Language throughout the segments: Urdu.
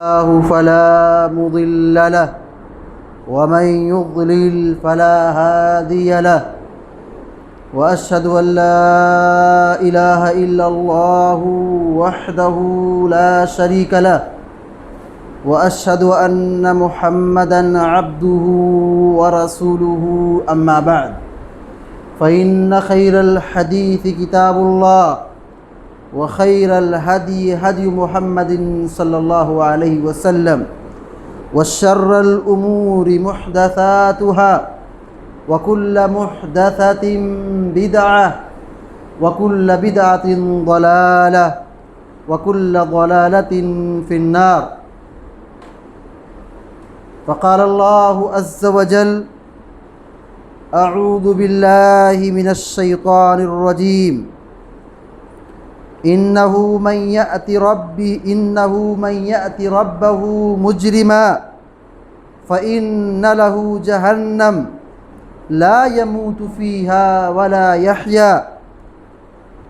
الله فلا مضل له ومن يضلل فلا هادي له وأشهد أن لا إله إلا الله وحده لا شريك له وأشهد أن محمدًا عبده ورسوله أما بعد فإن خير الحديث كتاب الله وخير الهدي هدي محمد صلى الله عليه وسلم وشر الأمور محدثاتها وكل محدثة بدعة وكل بدعة ضلالة وكل ضلالة في النار. فقال الله عز وجل: أعوذ بالله من الشيطان الرجيم. إنه من يأت ربه مجرما فإن له جهنم لا يموت فيها ولا يحيا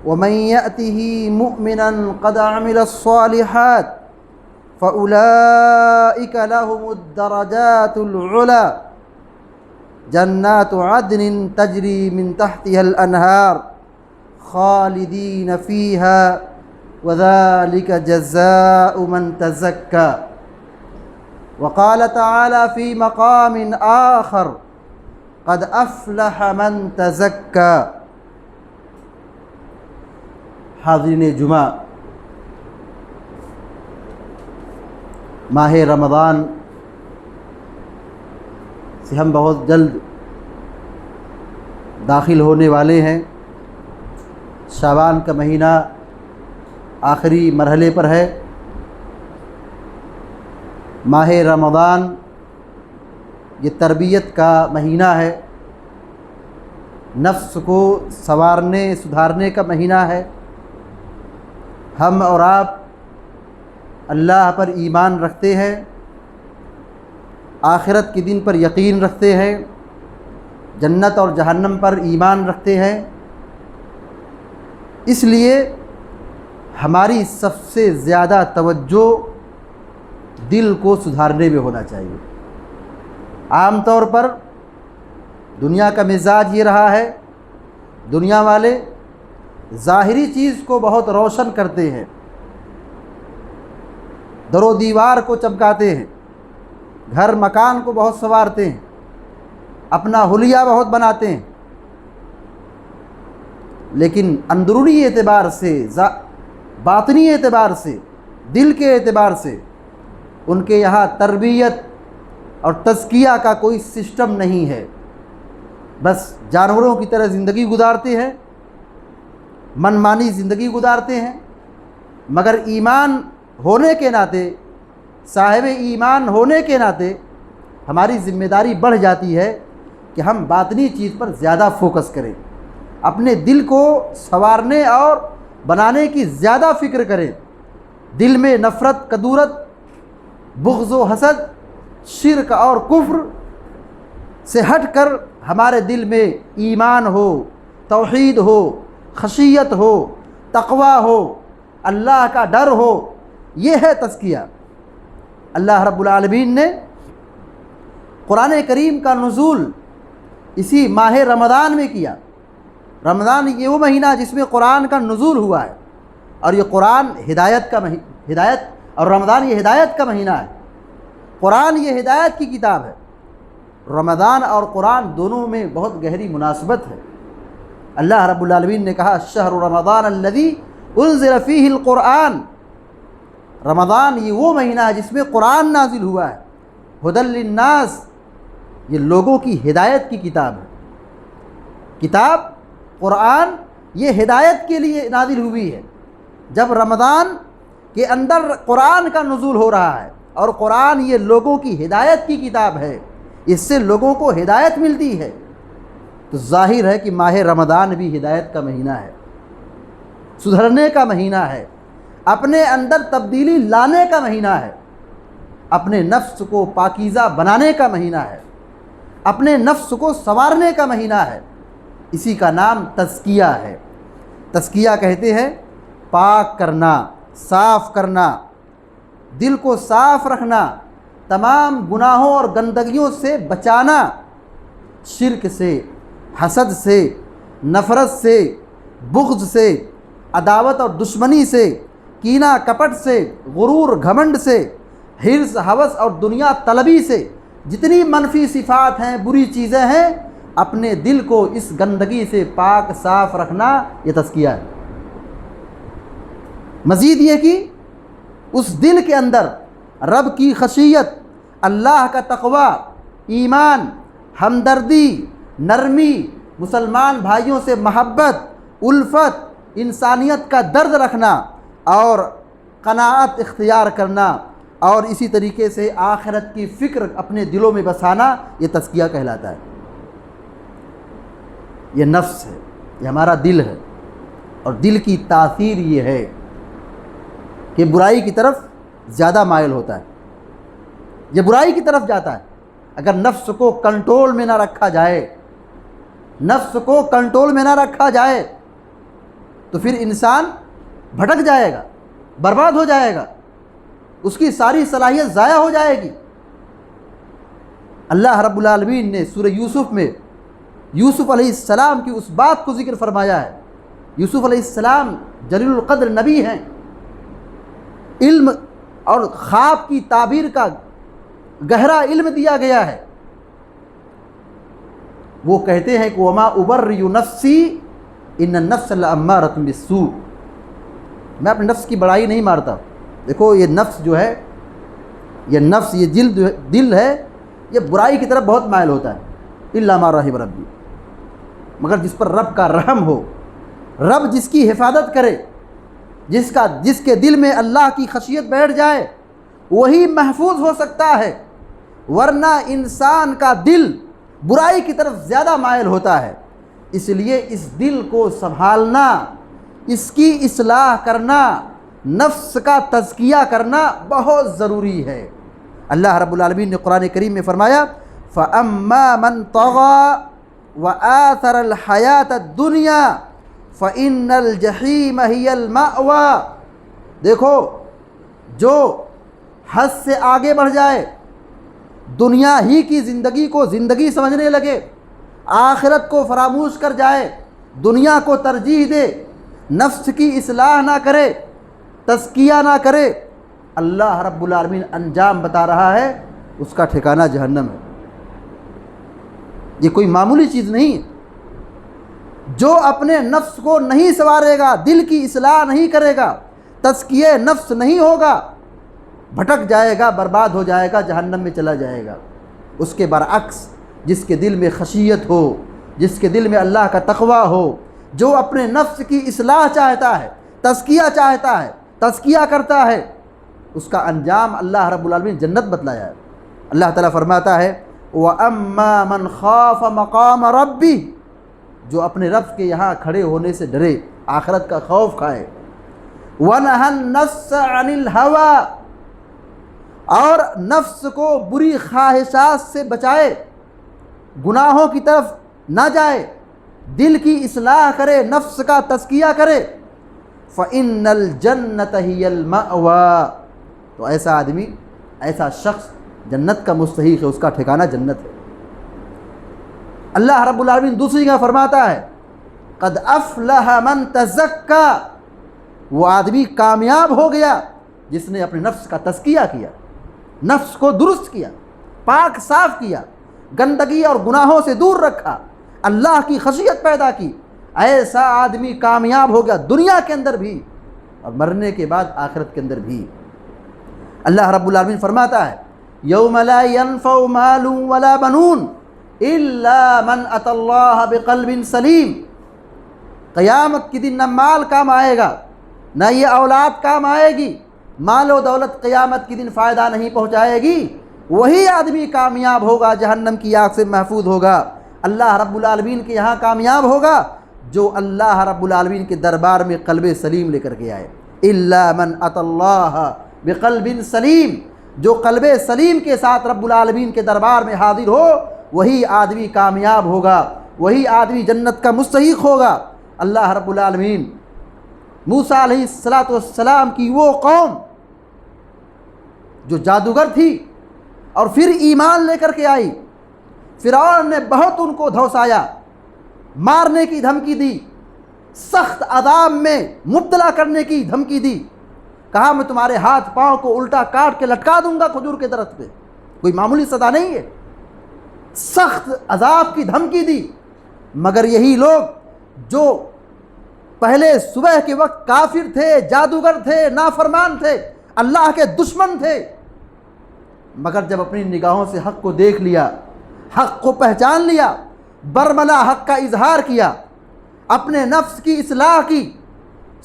ومن يأته مؤمنا قد عمل الصالحات فأولئك لهم الدرجات العلى جنات عدن تجري من تحتها الأنهار خالدين فيها وذلك جزاء من تزكى. وقال تعالى في مقام آخر: قد أفلح من تزكى. حاضرین جمعہ، ماہ رمضان سے ہم بہت جلد داخل ہونے والے ہیں. شعبان کا مہینہ آخری مرحلے پر ہے. ماہ رمضان یہ تربیت کا مہینہ ہے، نفس کو سنوارنے سدھارنے کا مہینہ ہے. ہم اور آپ اللہ پر ایمان رکھتے ہیں، آخرت کے دن پر یقین رکھتے ہیں، جنت اور جہنم پر ایمان رکھتے ہیں. اس لیے ہماری سب سے زیادہ توجہ دل کو سدھارنے میں ہونا چاہیے. عام طور پر دنیا کا مزاج یہ رہا ہے، دنیا والے ظاہری چیز کو بہت روشن کرتے ہیں، در و دیوار کو چمکاتے ہیں، گھر مکان کو بہت سنوارتے ہیں، اپنا حلیہ بہت بناتے ہیں، لیکن اندرونی اعتبار سے، باطنی اعتبار سے، دل کے اعتبار سے ان کے یہاں تربیت اور تزکیہ کا کوئی سسٹم نہیں ہے. بس جانوروں کی طرح زندگی گزارتے ہیں، منمانی زندگی گزارتے ہیں. مگر ایمان ہونے کے ناطے، صاحب ایمان ہونے کے ناطے ہماری ذمہ داری بڑھ جاتی ہے کہ ہم باطنی چیز پر زیادہ فوکس کریں، اپنے دل کو سنوارنے اور بنانے کی زیادہ فکر کریں. دل میں نفرت، کدورت، بغض و حسد، شرک اور کفر سے ہٹ کر ہمارے دل میں ایمان ہو، توحید ہو، خشیت ہو، تقوی ہو، اللہ کا ڈر ہو. یہ ہے تزکیہ. اللہ رب العالمین نے قرآن کریم کا نزول اسی ماہ رمضان میں کیا. رمضان یہ وہ مہینہ جس میں قرآن کا نزول ہوا ہے، اور یہ قرآن ہدایت اور رمضان یہ ہدایت کا مہینہ ہے. قرآن یہ ہدایت کی کتاب ہے. رمضان اور قرآن دونوں میں بہت گہری مناسبت ہے. اللہ رب العالمین نے کہا: شہر رمضان الذی انزل فیہ القرآن. رمضان یہ وہ مہینہ ہے جس میں قرآن نازل ہوا ہے. ھدی للناس، یہ لوگوں کی ہدایت کی کتاب ہے. کتاب قرآن یہ ہدایت کے لیے نازل ہوئی ہے. جب رمضان کے اندر قرآن کا نزول ہو رہا ہے اور قرآن یہ لوگوں کی ہدایت کی کتاب ہے، اس سے لوگوں کو ہدایت ملتی ہے، تو ظاہر ہے کہ ماہ رمضان بھی ہدایت کا مہینہ ہے، سدھرنے کا مہینہ ہے، اپنے اندر تبدیلی لانے کا مہینہ ہے، اپنے نفس کو پاکیزہ بنانے کا مہینہ ہے، اپنے نفس کو سنوارنے کا مہینہ ہے. اسی کا نام تزکیہ ہے. تزکیہ کہتے ہیں پاک کرنا، صاف کرنا، دل کو صاف رکھنا، تمام گناہوں اور گندگیوں سے بچانا، شرک سے، حسد سے، نفرت سے، بغض سے، عداوت اور دشمنی سے، کینہ کپٹ سے، غرور گھمنڈ سے، حرص ہوس اور دنیا طلبی سے، جتنی منفی صفات ہیں، بری چیزیں ہیں، اپنے دل کو اس گندگی سے پاک صاف رکھنا، یہ تزکیہ ہے۔ مزید یہ کہ اس دل کے اندر رب کی خشیت، اللہ کا تقوی، ایمان، ہمدردی، نرمی، مسلمان بھائیوں سے محبت، الفت، انسانیت کا درد رکھنا اور قناعت اختیار کرنا، اور اسی طریقے سے آخرت کی فکر اپنے دلوں میں بسانا، یہ تزکیہ کہلاتا ہے۔ یہ نفس ہے، یہ ہمارا دل ہے، اور دل کی تاثیر یہ ہے کہ برائی کی طرف زیادہ مائل ہوتا ہے، یہ برائی کی طرف جاتا ہے۔ اگر نفس کو کنٹرول میں نہ رکھا جائے، نفس کو کنٹرول میں نہ رکھا جائے تو پھر انسان بھٹک جائے گا، برباد ہو جائے گا، اس کی ساری صلاحیت ضائع ہو جائے گی۔ اللہ رب العالمین نے سورہ یوسف میں یوسف علیہ السلام کی اس بات کو ذکر فرمایا ہے۔ یوسف علیہ السلام جلیل القدر نبی ہیں، علم اور خواب کی تعبیر کا گہرا علم دیا گیا ہے۔ وہ کہتے ہیں کہ وما ابرئ نفسی ان النفس لامارۃ بالسوء، میں اپنے نفس کی بڑائی نہیں مارتا۔ دیکھو یہ نفس جو ہے، یہ نفس، یہ دل ہے، یہ برائی کی طرف بہت مائل ہوتا ہے، الا ما رحم ربی، مگر جس پر رب کا رحم ہو، رب جس کی حفاظت کرے، جس کے دل میں اللہ کی خشیت بیٹھ جائے، وہی محفوظ ہو سکتا ہے، ورنہ انسان کا دل برائی کی طرف زیادہ مائل ہوتا ہے۔ اس لیے اس دل کو سنبھالنا، اس کی اصلاح کرنا، نفس کا تزکیہ کرنا بہت ضروری ہے۔ اللہ رب العالمین نے قرآن کریم میں فرمایا فَأَمَّا مَنْ طَغَى وَآثَرَ الْحَيَاةَ الدُّنْيَا فَإِنَّ الْجَحِيمَ هِيَ الْمَأْوَى، دیکھو جو حد سے آگے بڑھ جائے، دنیا ہی کی زندگی کو زندگی سمجھنے لگے، آخرت کو فراموش کر جائے، دنیا کو ترجیح دے، نفس کی اصلاح نہ کرے، تزکیہ نہ کرے، اللہ رب العالمین انجام بتا رہا ہے، اس کا ٹھکانہ جہنم ہے۔ یہ کوئی معمولی چیز نہیں ہے۔ جو اپنے نفس کو نہیں سنوارے گا، دل کی اصلاح نہیں کرے گا، تزکیہ نفس نہیں ہوگا، بھٹک جائے گا، برباد ہو جائے گا، جہنم میں چلا جائے گا۔ اس کے برعکس جس کے دل میں خشیت ہو، جس کے دل میں اللہ کا تقوی ہو، جو اپنے نفس کی اصلاح چاہتا ہے، تزکیہ چاہتا ہے، تزکیہ کرتا ہے، اس کا انجام اللہ رب العالمین جنت بتلایا ہے۔ اللہ تعالیٰ فرماتا ہے وَأَمَّا مَنْ خَافَ مَقَامَ رَبِّهِ، جو اپنے رب کے یہاں کھڑے ہونے سے ڈرے، آخرت کا خوف کھائے، وَنَهَى النَّفْسَ عَنِ الْهَوَىٰ، اور نفس کو بری خواہشات سے بچائے، گناہوں کی طرف نہ جائے، دل کی اصلاح کرے، نفس کا تزکیہ کرے، فَإِنَّ الْجَنَّةَ هِيَ الْمَأْوَىٰ، تو ایسا آدمی، ایسا شخص جنت کا مستحق ہے، اس کا ٹھکانہ جنت ہے۔ اللہ رب العالمین دوسری جگہ فرماتا ہے قَدْ أَفْلَحَ مَنْ تَزَكَّىٰ، وہ آدمی کامیاب ہو گیا جس نے اپنے نفس کا تزکیہ کیا، نفس کو درست کیا، پاک صاف کیا، گندگی اور گناہوں سے دور رکھا، اللہ کی خشیت پیدا کی۔ ایسا آدمی کامیاب ہو گیا، دنیا کے اندر بھی اور مرنے کے بعد آخرت کے اندر بھی۔ اللہ رب العالمین فرماتا ہے یوم لا ينفع مال ولا بنون الا من اتى اللہ بقلب سلیم، قیامت کے دن نہ مال کام آئے گا، نہ یہ اولاد کام آئے گی، مال و دولت قیامت کے دن فائدہ نہیں پہنچائے گی، وہی آدمی کامیاب ہوگا، جہنم کی آگ سے محفوظ ہوگا، اللہ رب العالمین کے یہاں کامیاب ہوگا، جو اللہ رب العالمین کے دربار میں قلب سلیم لے کر کے آئے۔ الا من اتى اللہ بقلب سلیم، جو قلب سلیم کے ساتھ رب العالمین کے دربار میں حاضر ہو، وہی آدمی کامیاب ہوگا، وہی آدمی جنت کا مستحق ہوگا۔ اللہ رب العالمین موسیٰ علیہ السلام کی وہ قوم جو جادوگر تھی اور پھر ایمان لے کر کے آئی، فرعون نے بہت ان کو دھوسایا، مارنے کی دھمکی دی، سخت عذاب میں مبتلا کرنے کی دھمکی دی، کہا میں تمہارے ہاتھ پاؤں کو الٹا کاٹ کے لٹکا دوں گا کھجور کے درخت پہ، کوئی معمولی سزا نہیں ہے، سخت عذاب کی دھمکی دی۔ مگر یہی لوگ جو پہلے صبح کے وقت کافر تھے، جادوگر تھے، نافرمان تھے، اللہ کے دشمن تھے، مگر جب اپنی نگاہوں سے حق کو دیکھ لیا، حق کو پہچان لیا، برملا حق کا اظہار کیا، اپنے نفس کی اصلاح کی۔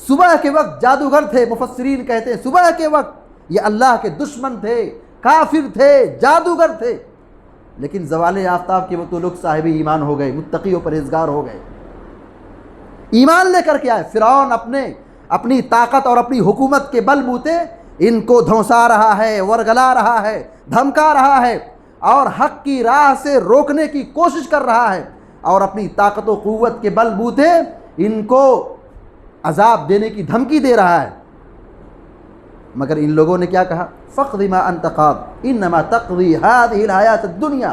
صبح کے وقت جادوگر تھے، مفسرین کہتے ہیں صبح کے وقت یہ اللہ کے دشمن تھے، کافر تھے، جادوگر تھے، لیکن زوال آفتاب کے وقت وہ لوگ صاحب ایمان ہو گئے، متقی و پرہیزگار ہو گئے، ایمان لے کر کے آئے۔ فرعون اپنی طاقت اور اپنی حکومت کے بل بوتے ان کو دھونسا رہا ہے، ورگلا رہا ہے، دھمکا رہا ہے، اور حق کی راہ سے روکنے کی کوشش کر رہا ہے، اور اپنی طاقت و قوت کے بل بوتے ان کو عذاب دینے کی دھمکی دے رہا ہے۔ مگر ان لوگوں نے کیا کہا؟ فَاقْضِ مَا أَنْتَ قَاضٍ إِنَّمَا تَقْضِي هَذِهِ الْحَيَاةَ الدُّنْيَا،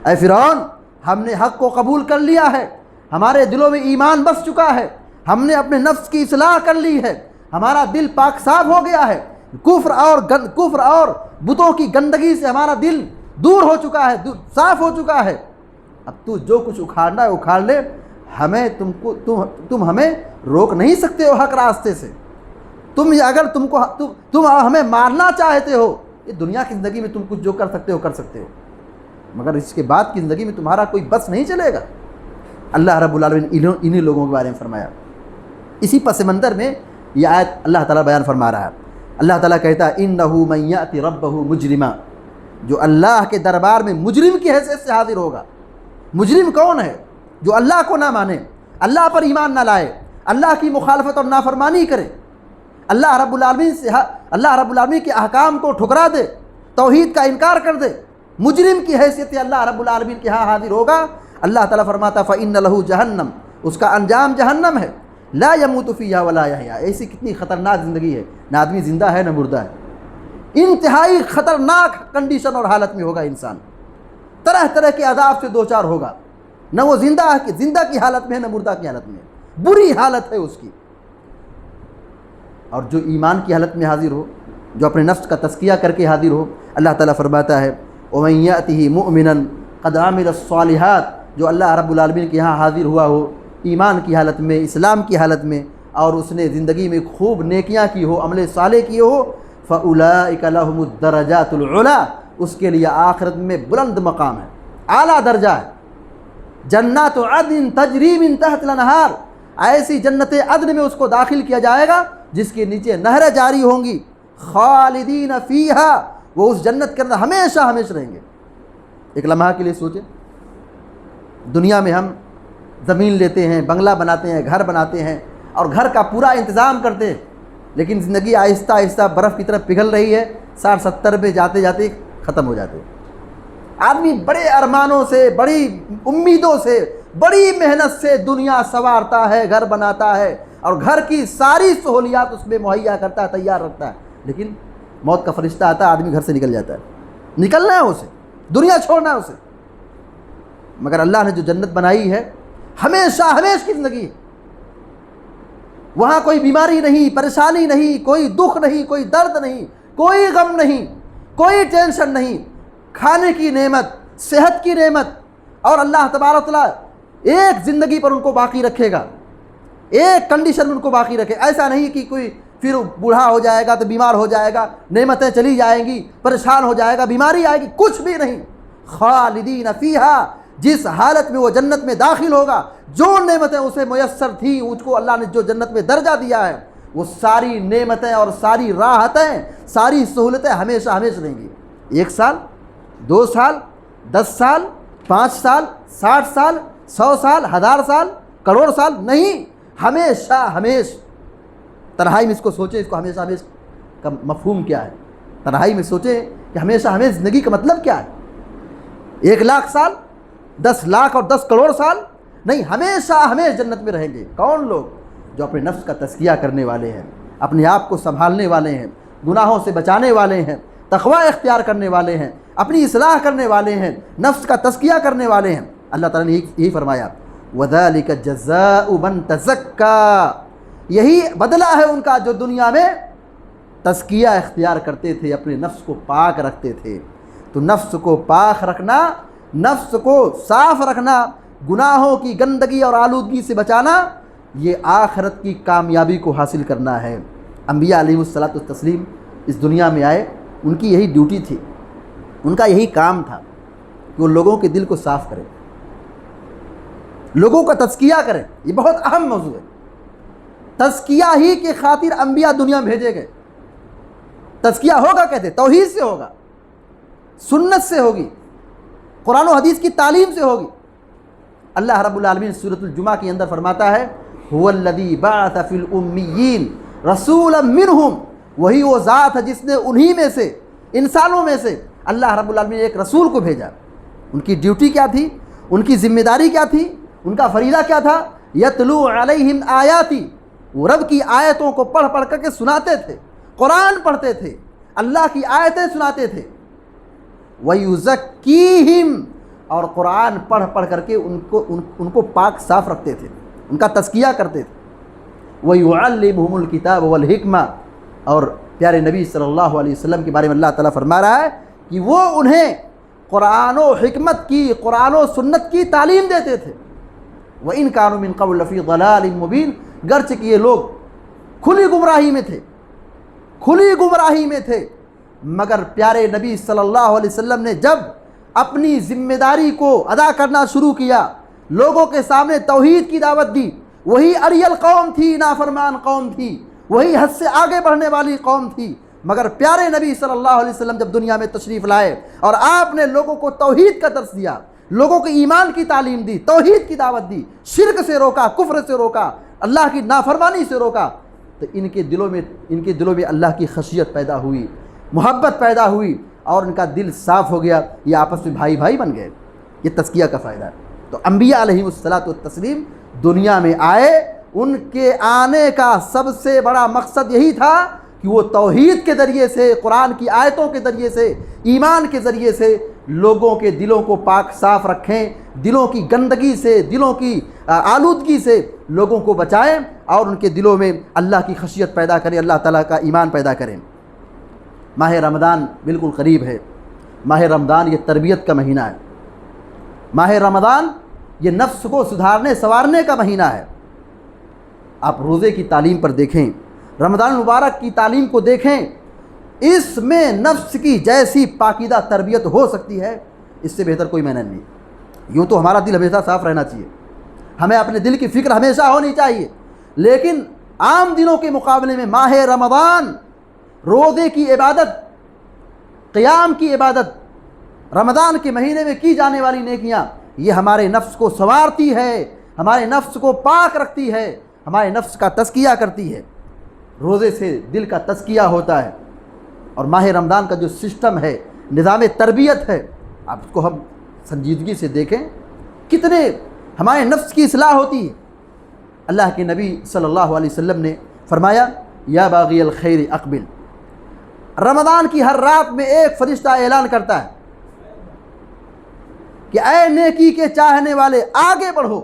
اے فرعون ہم نے حق کو قبول کر لیا ہے، ہمارے دلوں میں ایمان بس چکا ہے، ہم نے اپنے نفس کی اصلاح کر لی ہے، ہمارا دل پاک صاف ہو گیا ہے، کفر اور بتوں کی گندگی سے ہمارا دل دور ہو چکا ہے، صاف ہو چکا ہے، اب تو جو کچھ اکھاڑنا ہے اکھاڑ لے، تم ہمیں روک نہیں سکتے ہو حق راستے سے۔ اگر تم ہمیں مارنا چاہتے ہو، یہ دنیا کی زندگی میں تم کچھ جو کر سکتے ہو، مگر اس کے بعد کی زندگی میں تمہارا کوئی بس نہیں چلے گا۔ اللہ رب العالمین انہی لوگوں کے بارے میں فرمایا۔ اسی پس منظر میں یہ آیت اللہ تعالیٰ بیان فرما رہا ہے۔ اللہ تعالیٰ کہتا ہے اِنَّهُ مَن يَأْتِ رَبَّهُ مُجْرِمًا، جو اللہ کے دربار میں مجرم کی حیثیت سے حاضر ہوگا۔ مجرم کون ہے؟ جو اللہ کو نہ مانے، اللہ پر ایمان نہ لائے، اللہ کی مخالفت اور نافرمانی کرے، اللہ رب العالمین کے احکام کو ٹھکرا دے، توحید کا انکار کر دے، مجرم کی حیثیت اللہ رب العالمین کے ہاں حاضر ہوگا۔ اللہ تعالیٰ فرماتا فَإِنَّ لَهُ جَهَنَّمَ، اس کا انجام جہنم ہے، لا يموت فیہا ولا یحیا۔ ایسی کتنی خطرناک زندگی ہے، نہ آدمی زندہ ہے نہ مردہ ہے، انتہائی خطرناک کنڈیشن اور حالت میں ہوگا انسان، طرح طرح کے عذاب سے دوچار ہوگا، نہ وہ زندہ کی حالت میں ہے نہ مردہ کی حالت میں ہے، بری حالت ہے اس کی۔ اور جو ایمان کی حالت میں حاضر ہو، جو اپنے نفس کا تزکیہ کر کے حاضر ہو، اللہ تعالیٰ فرماتا ہے وَمَن يَأْتِهِ مُؤْمِنًا قَدْ عَمِلَ الصَّالِحَاتِ، جو اللہ رب العالمین کے یہاں حاضر ہوا ہو ایمان کی حالت میں، اسلام کی حالت میں، اور اس نے زندگی میں خوب نیکیاں کی ہو، عمل صالح کیے ہو، فَأُولَٰئِكَ لَهُمُ الدَّرَجَاتُ الْعُلَىٰ، اس کے لیے آخرت میں بلند مقام ہے، اعلیٰ درجہ ہے۔ جنات عدن تجری من تحت الانہار، ایسی جنت عدن میں اس کو داخل کیا جائے گا جس کے نیچے نہریں جاری ہوں گی، خالدین فیہا، وہ اس جنت کے اندر ہمیشہ ہمیشہ رہیں گے۔ ایک لمحہ کے لیے سوچیں، دنیا میں ہم زمین لیتے ہیں، بنگلہ بناتے ہیں، گھر بناتے ہیں اور گھر کا پورا انتظام کرتے ہیں، لیکن زندگی آہستہ آہستہ برف کی طرف پگھل رہی ہے، 60-70 پہ جاتے جاتے ختم ہو جاتے ہیں۔ آدمی بڑے ارمانوں سے، بڑی امیدوں سے، بڑی محنت سے دنیا سنوارتا ہے، گھر بناتا ہے اور گھر کی ساری سہولیات اس میں مہیا کرتا ہے، تیار رکھتا ہے، لیکن موت کا فرشتہ آتا ہے، آدمی گھر سے نکل جاتا ہے، نکلنا ہے اسے، دنیا چھوڑنا ہے اسے۔ مگر اللہ نے جو جنت بنائی ہے ہمیشہ ہمیشہ کی زندگی ہے، وہاں کوئی بیماری نہیں، پریشانی نہیں، کوئی دکھ نہیں، کوئی درد نہیں، کوئی غم نہیں، کوئی ٹینشن نہیں، کھانے کی نعمت، صحت کی نعمت، اور اللہ تبارک و تعالیٰ ایک زندگی پر ان کو باقی رکھے گا، ایک کنڈیشن میں ان کو باقی رکھے۔ ایسا نہیں کہ کوئی پھر بوڑھا ہو جائے گا تو بیمار ہو جائے گا، نعمتیں چلی جائیں گی، پریشان ہو جائے گا، بیماری آئے گی، کچھ بھی نہیں۔ خالدین فیہا، جس حالت میں وہ جنت میں داخل ہوگا، جو نعمتیں اسے میسر تھیں، اس کو اللہ نے جو جنت میں درجہ دیا ہے، وہ ساری نعمتیں اور ساری راحتیں، ساری سہولتیں ہمیشہ ہمیشہ رہیں گی۔ 1 سال، 2 سال، 10 سال، 5 سال، 60 سال، 100 سال، 1000 سال، کروڑ سال نہیں، ہمیشہ ہمیشہ۔ تنہائی میں اس کو سوچیں، اس کو ہمیشہ ہمیشہ کا مفہوم کیا ہے؟ تنہائی میں سوچیں کہ ہمیشہ ہمیشہ زندگی کا مطلب کیا ہے؟ 1 لاکھ سال، 10 لاکھ اور 10 کروڑ سال نہیں، ہمیشہ ہمیشہ جنت میں رہیں گے۔ کون لوگ؟ جو اپنے نفس کا تزکیہ کرنے والے ہیں، اپنے آپ کو سنبھالنے والے ہیں، گناہوں سے بچانے والے ہیں، تقوی اختیار کرنے والے ہیں، اپنی اصلاح کرنے والے ہیں، نفس کا تزکیہ کرنے والے ہیں۔ اللہ تعالیٰ نے یہی فرمایا وَذَلِكَ جَزَاءُ مَن تَزَكَّىٰ، یہی بدلہ ہے ان کا جو دنیا میں تزکیہ اختیار کرتے تھے، اپنے نفس کو پاک رکھتے تھے۔ تو نفس کو پاک رکھنا، نفس کو صاف رکھنا، گناہوں کی گندگی اور آلودگی سے بچانا، یہ آخرت کی کامیابی کو حاصل کرنا ہے۔ انبیاء علیہ الصلاۃ والتسلیم اس دنیا میں آئے، ان کی یہی ڈیوٹی تھی، ان کا یہی کام تھا کہ وہ لوگوں کے دل کو صاف کریں، لوگوں کا تزکیہ کریں۔ یہ بہت اہم موضوع ہے۔ تزکیہ ہی کی خاطر انبیاء دنیا میں بھیجے گئے۔ تزکیہ ہوگا کہتے توحید سے ہوگا، سنت سے ہوگی، قرآن و حدیث کی تعلیم سے ہوگی۔ اللہ رب العالمین سورۃ الجمعہ کے اندر فرماتا ہے هو الذی بعث فی الامیین رسولا منہم، وہی وہ ذات ہے جس نے انہی میں سے، انسانوں میں سے اللہ رب العالمین نے ایک رسول کو بھیجا۔ ان کی ڈیوٹی کیا تھی؟ ان کی ذمہ داری کیا تھی؟ ان کا فریضہ کیا تھا؟ یتلو علیہم آیاتی، وہ رب کی آیتوں کو پڑھ پڑھ کر کے سناتے تھے، قرآن پڑھتے تھے، اللہ کی آیتیں سناتے تھے۔ وَيُزَكِّيهِمْ، اور قرآن پڑھ پڑھ کر کے ان کو پاک صاف رکھتے تھے، ان کا تزکیہ کرتے تھے۔ وَيُعَلِّمُهُمُ الْكِتَابَ وَالْحِكْمَةَ، اور پیارے نبی صلی اللہ علیہ وسلم کے بارے میں اللہ تعالیٰ فرما رہا ہے کہ وہ انہیں قرآن و حکمت کی، قرآن و سنت کی تعلیم دیتے تھے۔ وَإِن كَانُوا مِن قَبْلُ لَفِي ضَلَالٍ مُبِينٍ، گرچہ کہ یہ لوگ کھلی گمراہی میں تھے، کھلی گمراہی میں تھے، مگر پیارے نبی صلی اللہ علیہ وسلم نے جب اپنی ذمہ داری کو ادا کرنا شروع کیا، لوگوں کے سامنے توحید کی دعوت دی، وہی اریل قوم تھی، نافرمان قوم تھی، وہی حد سے آگے بڑھنے والی قوم تھی، مگر پیارے نبی صلی اللہ علیہ وسلم جب دنیا میں تشریف لائے اور آپ نے لوگوں کو توحید کا درس دیا، لوگوں کو ایمان کی تعلیم دی، توحید کی دعوت دی، شرک سے روکا، کفر سے روکا، اللہ کی نافرمانی سے روکا، تو ان کے دلوں میں اللہ کی خشیت پیدا ہوئی، محبت پیدا ہوئی، اور ان کا دل صاف ہو گیا، یہ آپس میں بھائی بھائی بن گئے۔ یہ تزکیہ کا فائدہ ہے۔ تو انبیاء علیہ الصلاۃ والتسلیم دنیا میں آئے، ان کے آنے کا سب سے بڑا مقصد یہی تھا کہ وہ توحید کے ذریعے سے، قرآن کی آیتوں کے ذریعے سے، ایمان کے ذریعے سے لوگوں کے دلوں کو پاک صاف رکھیں، دلوں کی گندگی سے، دلوں کی آلودگی سے لوگوں کو بچائیں، اور ان کے دلوں میں اللہ کی خشیت پیدا کریں، اللہ تعالیٰ کا ایمان پیدا کریں۔ ماہ رمضان بالکل قریب ہے۔ ماہ رمضان یہ تربیت کا مہینہ ہے۔ ماہ رمضان یہ نفس کو سدھارنے سنوارنے کا مہینہ ہے۔ آپ روزے کی تعلیم پر دیکھیں، رمضان المبارک کی تعلیم کو دیکھیں، اس میں نفس کی جیسی پاکیزہ تربیت ہو سکتی ہے، اس سے بہتر کوئی معنی نہیں۔ یوں تو ہمارا دل ہمیشہ صاف رہنا چاہیے، ہمیں اپنے دل کی فکر ہمیشہ ہونی چاہیے، لیکن عام دنوں کے مقابلے میں ماہ رمضان روزے کی عبادت، قیام کی عبادت، رمضان کے مہینے میں کی جانے والی نیکیاں، یہ ہمارے نفس کو سنوارتی ہے، ہمارے نفس کو پاک رکھتی ہے، ہمارے نفس کا تزکیہ کرتی ہے۔ روزے سے دل کا تزکیہ ہوتا ہے، اور ماہ رمضان کا جو سسٹم ہے، نظام تربیت ہے، آپ اس کو ہم سنجیدگی سے دیکھیں، کتنے ہمارے نفس کی اصلاح ہوتی ہے۔ اللہ کے نبی صلی اللہ علیہ وسلم نے فرمایا یا باغی الخیر اقبل۔ رمضان کی ہر رات میں ایک فرشتہ اعلان کرتا ہے کہ اے نیکی کے چاہنے والے آگے بڑھو،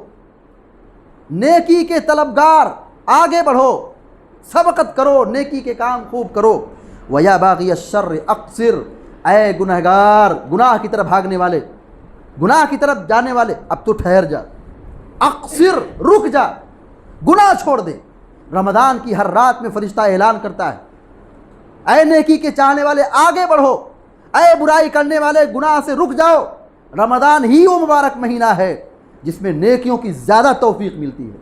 نیکی کے طلبگار آگے بڑھو، سبقت کرو، نیکی کے کام خوب کرو۔ وَيَا بَاغِيَ الشَّرِّ اقصر، اے گنہگار، گناہ کی طرف بھاگنے والے، گناہ کی طرف جانے والے، اب تو ٹھہر جا، اقصر، رک جا، گناہ چھوڑ دے۔ رمضان کی ہر رات میں فرشتہ اعلان کرتا ہے اے نیکی کے چاہنے والے آگے بڑھو، اے برائی کرنے والے گناہ سے رک جاؤ۔ رمضان ہی وہ مبارک مہینہ ہے جس میں نیکیوں کی زیادہ توفیق ملتی ہے،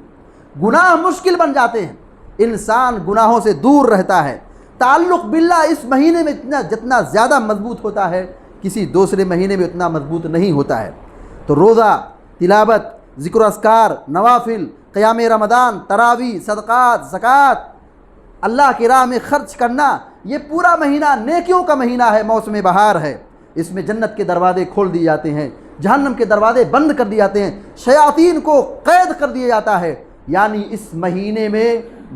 گناہ مشکل بن جاتے ہیں، انسان گناہوں سے دور رہتا ہے، تعلق باللہ اس مہینے میں جتنا زیادہ مضبوط ہوتا ہے، کسی دوسرے مہینے میں اتنا مضبوط نہیں ہوتا ہے۔ تو روزہ، تلاوت، ذکر و اذکار، نوافل، قیام رمضان، تراویح، صدقات، زکوٰۃ، اللہ کی راہ میں خرچ کرنا، یہ پورا مہینہ نیکیوں کا مہینہ ہے، موسم بہار ہے۔ اس میں جنت کے دروازے کھول دیے جاتے ہیں، جہنم کے دروازے بند کر دیے جاتے ہیں، شیاطین کو قید کر دیا جاتا ہے، یعنی اس مہینے میں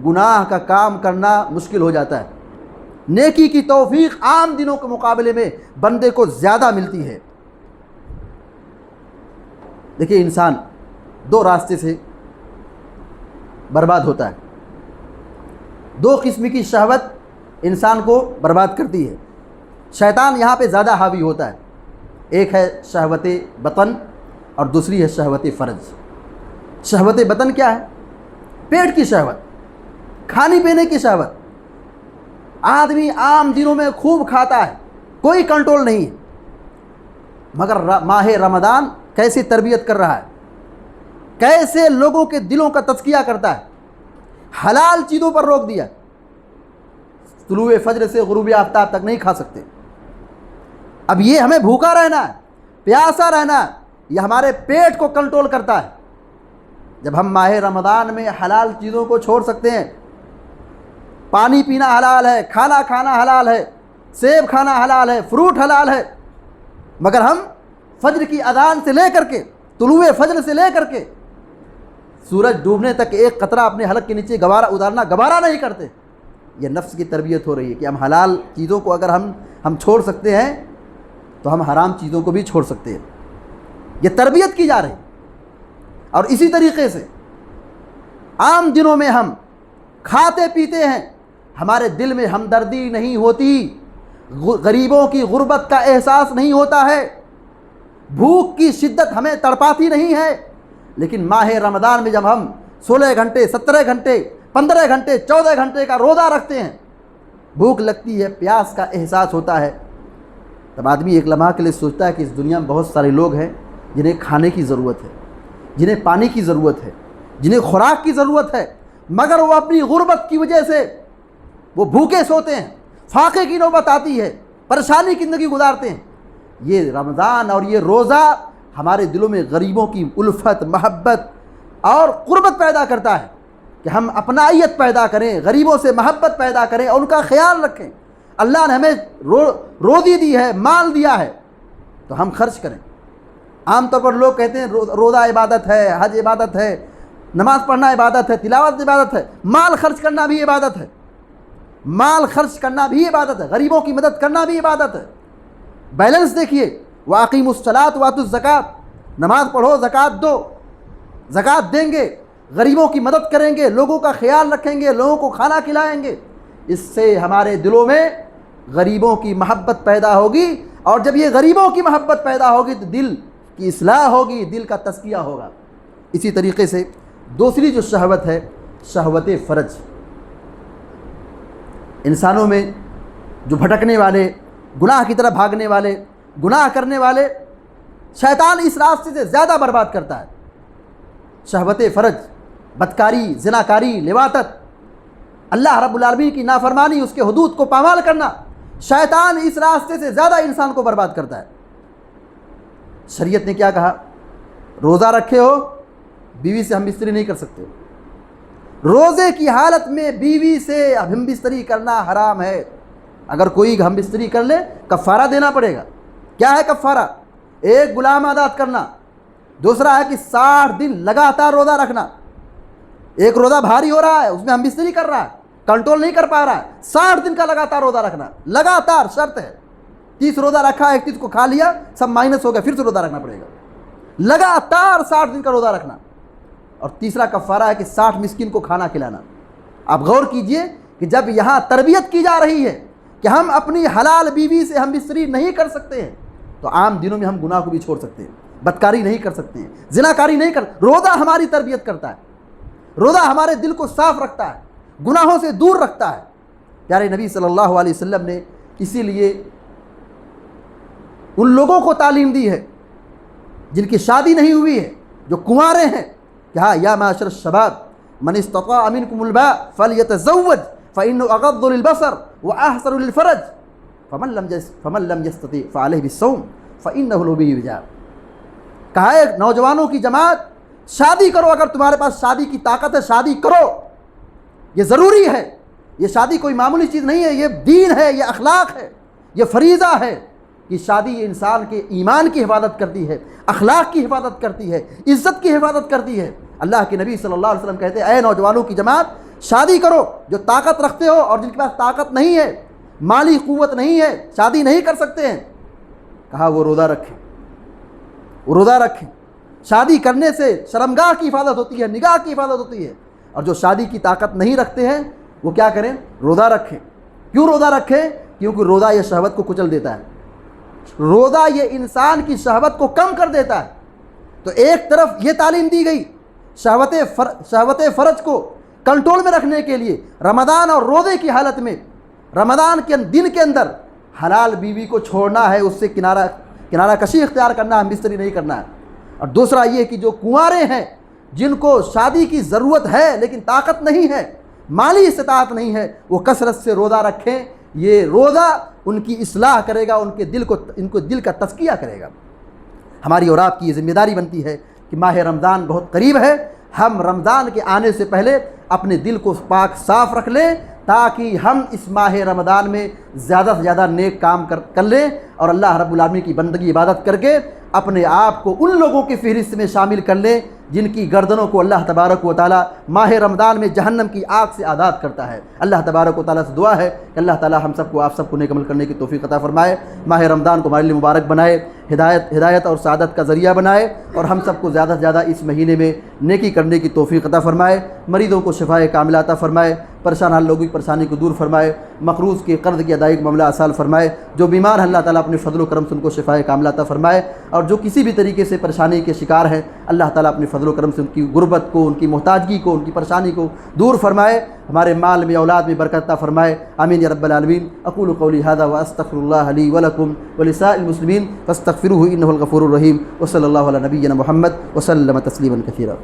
گناہ کا کام کرنا مشکل ہو جاتا ہے۔ نیکی کی توفیق عام دنوں کے مقابلے میں بندے کو زیادہ ملتی ہے۔ دیکھیے انسان دو راستے سے برباد ہوتا ہے، دو قسم کی شہوت انسان کو برباد کرتی ہے۔ شیطان یہاں پہ زیادہ حاوی ہوتا ہے، ایک ہے شہوت بطن اور دوسری ہے شہوت فرج۔ شہوت بطن کیا ہے؟ پیٹ کی شہوت، کھانے پینے کی شہوت۔ آدمی عام دنوں میں خوب کھاتا ہے، کوئی کنٹرول نہیں ہے، مگر ماہ رمضان کیسے تربیت کر رہا ہے، کیسے لوگوں کے دلوں کا تزکیہ کرتا ہے۔ حلال چیزوں پر روک دیا، طلوع فجر سے غروب آفتاب تک نہیں کھا سکتے۔ اب یہ ہمیں بھوکا رہنا ہے، پیاسا رہنا ہے، یہ ہمارے پیٹ کو کنٹرول کرتا ہے۔ جب ہم ماہ رمضان میں حلال چیزوں کو چھوڑ سکتے ہیں، پانی پینا حلال ہے، کھانا کھانا حلال ہے، سیب کھانا حلال ہے، فروٹ حلال ہے، مگر ہم فجر کی اذان سے لے کر کے، طلوع فجر سے لے کر کے سورج ڈوبنے تک ایک قطرہ اپنے حلق کے نیچے اتارنا گوارا نہیں کرتے۔ یہ نفس کی تربیت ہو رہی ہے کہ ہم حلال چیزوں کو اگر ہم چھوڑ سکتے ہیں تو ہم حرام چیزوں کو بھی چھوڑ سکتے ہیں۔ یہ تربیت کی جا رہی ہے۔ اور اسی طریقے سے عام دنوں میں ہم کھاتے پیتے ہیں، ہمارے دل میں ہمدردی نہیں ہوتی، غریبوں کی غربت کا احساس نہیں ہوتا ہے، بھوک کی شدت ہمیں تڑپاتی نہیں ہے۔ لیکن ماہ رمضان میں جب ہم 16 گھنٹے 17 گھنٹے 15 گھنٹے 14 گھنٹے کا روزہ رکھتے ہیں، بھوک لگتی ہے، پیاس کا احساس ہوتا ہے، تب آدمی ایک لمحہ کے لیے سوچتا ہے کہ اس دنیا میں بہت سارے لوگ ہیں جنہیں کھانے کی ضرورت ہے، جنہیں پانی کی ضرورت ہے، جنہیں خوراک کی ضرورت ہے، مگر وہ اپنی غربت کی وجہ سے وہ بھوکے سوتے ہیں، فاقے کی نوبت آتی ہے، پریشانی کی زندگی گزارتے ہیں۔ یہ رمضان اور یہ روزہ ہمارے دلوں میں غریبوں کی الفت، محبت اور قربت پیدا کرتا ہے کہ ہم اپنائیت پیدا کریں، غریبوں سے محبت پیدا کریں اور ان کا خیال رکھیں۔ اللہ نے ہمیں روزی دی ہے، مال دیا ہے، تو ہم خرچ کریں۔ عام طور پر لوگ کہتے ہیں روزہ عبادت ہے، حج عبادت ہے، نماز پڑھنا عبادت ہے، تلاوت عبادت ہے، مال خرچ کرنا بھی عبادت ہے، مال خرچ کرنا بھی عبادت ہے، غریبوں کی مدد کرنا بھی عبادت ہے۔ بیلنس دیکھیے، وَأَقِيمُوا الصَّلَاةَ وَآتُوا الزَّكَاةَ، نماز پڑھو، زکوٰۃ دو، زکوٰۃ دیں گے، غریبوں کی مدد کریں گے، لوگوں کا خیال رکھیں گے، لوگوں کو کھانا کھلائیں گے، اس سے ہمارے دلوں میں غریبوں کی محبت پیدا ہوگی، اور جب یہ غریبوں کی محبت پیدا ہوگی تو دل کی اصلاح ہوگی، دل کا تزکیہ ہوگا۔ اسی طریقے سے دوسری جو شہوت ہے، شہوت فرج، انسانوں میں جو بھٹکنے والے، گناہ کی طرف بھاگنے والے، گناہ کرنے والے، شیطان اس راستے سے زیادہ برباد کرتا ہے۔ شہوت فرج، بدکاری، زناکاری، لواطت، اللہ رب العالمین کی نافرمانی، اس کے حدود کو پامال کرنا، شیطان اس راستے سے زیادہ انسان کو برباد کرتا ہے۔ شریعت نے کیا کہا؟ روزہ رکھے ہو، بیوی سے ہم بستری نہیں کر سکتے، روزے کی حالت میں بیوی سے ہم بستری کرنا حرام ہے۔ اگر کوئی ہم بستری کر لے کفارہ دینا پڑے گا۔ کیا ہے کفارہ؟ ایک غلام آزاد کرنا، دوسرا ہے کہ 60 دن لگاتار روزہ رکھنا۔ ایک روزہ بھاری ہو رہا ہے، اس میں ہم بستری کر رہا ہے، کنٹرول نہیں کر پا رہا ہے، 60 دن کا لگاتار روزہ رکھنا، لگاتار شرط ہے۔ 30 روزہ رکھا، 31 کو کھا لیا، سب مائنس ہو گیا، پھر سے روزہ رکھنا پڑے گا، لگاتار 60 دن کا روزہ رکھنا۔ اور تیسرا کفارہ ہے کہ 60 مسکین کو کھانا کھلانا۔ آپ غور کیجئے کہ جب یہاں تربیت کی جا رہی ہے کہ ہم اپنی حلال بیوی سے ہم بستری نہیں کر سکتے ہیں، تو عام دنوں میں ہم گناہ کو بھی چھوڑ سکتے ہیں، بدکاری نہیں کر سکتے ہیں، زناکاری نہیں کر۔ روزہ ہماری تربیت کرتا ہے، روزہ ہمارے دل کو صاف رکھتا ہے، گناہوں سے دور رکھتا ہے۔ پیارے نبی صلی اللہ علیہ وسلم نے اسی لیے ان لوگوں کو تعلیم دی ہے جن کی شادی نہیں ہوئی ہے، جو کنوارے ہیں، کہ ہاں یا معاشر الشباب من استطاع منکم الباء فلیتزوج فإنه اغض للبصر واحسن للفرج فمن لم يستطع فعليه بالصوم فإنه له به وجاء۔ کہا ہے نوجوانوں کی جماعت، شادی کرو، اگر تمہارے پاس شادی کی طاقت ہے شادی کرو، یہ ضروری ہے۔ یہ شادی کوئی معمولی چیز نہیں ہے، یہ دین ہے، یہ اخلاق ہے، یہ فریضہ ہے کہ شادی انسان کے ایمان کی حفاظت کرتی ہے، اخلاق کی حفاظت کرتی ہے، عزت کی حفاظت کرتی ہے۔ اللہ کے نبی صلی اللہ علیہ وسلم کہتے ہیں اے نوجوانوں کی جماعت، شادی کرو جو طاقت رکھتے ہو، اور جن کے پاس طاقت نہیں ہے مالی قوت نہیں ہے، شادی نہیں کر سکتے ہیں، کہا وہ روزہ رکھیں، وہ روزہ رکھیں۔ شادی کرنے سے شرمگاہ کی حفاظت ہوتی ہے، نگاہ کی حفاظت ہوتی ہے، اور جو شادی کی طاقت نہیں رکھتے ہیں وہ کیا کریں؟ روزہ رکھیں۔ کیوں روزہ رکھیں؟ کیونکہ روزہ یہ شہوت کو کچل دیتا ہے، روزہ یہ انسان کی شہوت کو کم کر دیتا ہے۔ تو ایک طرف یہ تعلیم دی گئی شہوت فرج کو کنٹرول میں رکھنے کے لیے، رمضان اور روزے کی حالت میں، رمضان کے دن کے اندر حلال بیوی کو چھوڑنا ہے، اس سے کنارہ کشی اختیار کرنا ہے، مستری نہیں کرنا ہے۔ اور دوسرا یہ کہ جو کنوارے ہیں، جن کو شادی کی ضرورت ہے لیکن طاقت نہیں ہے، مالی استطاعت نہیں ہے، وہ کثرت سے روزہ رکھیں۔ یہ روزہ ان کی اصلاح کرے گا، ان کے دل کا تزکیہ کرے گا۔ ہماری اور آپ کی یہ ذمہ داری بنتی ہے کہ ماہ رمضان بہت قریب ہے، ہم رمضان کے آنے سے پہلے اپنے دل کو پاک صاف رکھ لیں، تاکہ ہم اس ماہ رمضان میں زیادہ سے زیادہ نیک کام کر لیں، اور اللہ رب العالمین کی بندگی عبادت کر کے اپنے آپ کو ان لوگوں کی فہرست میں شامل کر لیں جن کی گردنوں کو اللہ تبارک و تعالی ماہ رمضان میں جہنم کی آگ سے آزاد کرتا ہے۔ اللہ تبارک و تعالیٰ سے دعا ہے کہ اللہ تعالی ہم سب کو، آپ سب کو نیک عمل کرنے کی توفیق عطا فرمائے، ماہ رمضان کو ہمارے لیے مبارک بنائے، ہدایت اور سعادت کا ذریعہ بنائے، اور ہم سب کو زیادہ سے زیادہ اس مہینے میں نیکی کرنے کی توفیق عطا فرمائے، مریضوں کو شفائے کاملہ عطا فرمائے، پریشان حال لوگوں کی پریشانی کو دور فرمائے، مقروض کے قرض کی ادائیگی کا معاملہ آسان فرمائے، جو بیمار ہیں اللہ تعالیٰ اپنے فضل و کرم سے ان کو شفائے کاملہ عطا فرمائے، اور جو کسی بھی طریقے سے پریشانی کے شکار ہیں اللہ تعالیٰ اپنے فضل و کرم سے ان کی غربت کو، ان کی محتاجگی کو، ان کی پریشانی کو دور فرمائے، ہمارے مال میں، اولاد میں برکت عطا فرمائے، آمین یا رب العالمین۔ اقول قولی ھذا واستغفر اللہ لی ولکم ولسائر المسلمین فاستغفروہ انہ الغفور الرحیم، وصلی اللہ علی نبینا محمد وسلم تسلیما کثیرا۔